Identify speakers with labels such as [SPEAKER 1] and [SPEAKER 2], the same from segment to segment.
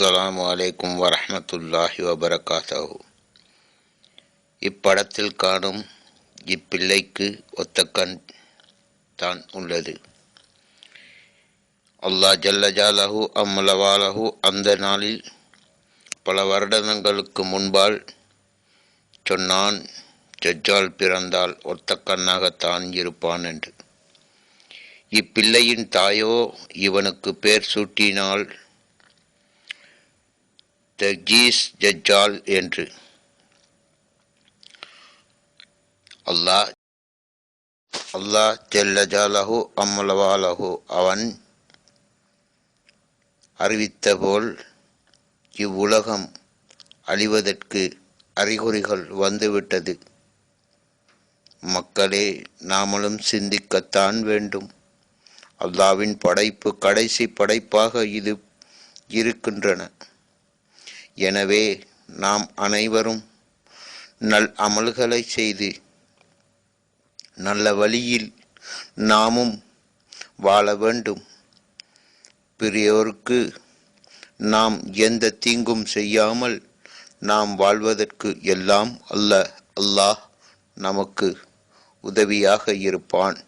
[SPEAKER 1] அஸ்ஸலாமு அலைக்கும் வரஹ்மத்துல்லாஹி வபரகாத்துஹு. இப்படத்தில் காணும் இப்பிள்ளைக்கு ஒத்த கண் தான் உள்ளது. அல்லாஹ் ஜல்ல ஜலாலுஹு அம்மலவாலஹு அந்த நாளில் பல வருடங்களுக்கு முன்பால் சொன்னான், தஜ்ஜால் பிறந்தால் ஒத்த கண்ணாகத்தான் இருப்பான் என்று. இப்பிள்ளையின் தாயோ இவனுக்கு பேர் சூட்டினாள் தஜ்ஜால் என்று. அல்லாஹ் ஜல்ல ஜலாலுஹு அம்மலவாலஹு அவன் அறிவித்தபோல் இவ்வுலகம் அழிவதற்கு அறிகுறிகள் வந்துவிட்டது. மக்களே, நாமளும் சிந்திக்கத்தான் வேண்டும். அல்லாஹ்வின் படைப்பு கடைசி படைப்பாக இது இருக்கின்றன. எனவே நாம் அனைவரும் நல் அமல்களை செய்து நல்ல வழியில் நாமும் வாழ வேண்டும். பெரியோருக்கு நாம் எந்த தீங்கும் செய்யாமல் நாம் வாழ்வதற்கு எல்லாம் அல்லாஹ் நமக்கு உதவியாக இருப்பான்.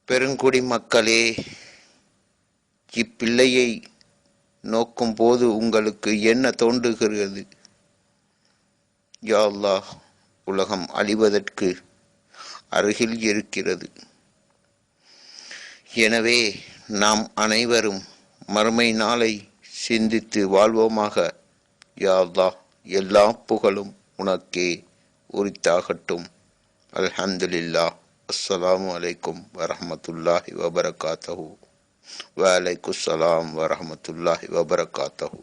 [SPEAKER 1] பெருங்குடி மக்களே, இப்பிள்ளையை நோக்கும் போது உங்களுக்கு என்ன தோன்றுகிறது? யா அல்லாஹ், உலகம் அழிவதற்கு அருகில் இருக்கிறது. எனவே நாம் அனைவரும் மறுமை நாளை சிந்தித்து வாழ்வோமாக. யா அல்லாஹ், எல்லா புகழும் உனக்கே உரித்தாகட்டும். அல்ஹம்துலில்லாஹ். அஸ்ஸலாமு அலைக்கும் வரஹ்மத்துல்லாஹி வபரகாத்துஹு. வலைக்குஸ்ஸலாம் வரஹ்மத்துல்லாஹி வபரகாத்துஹு.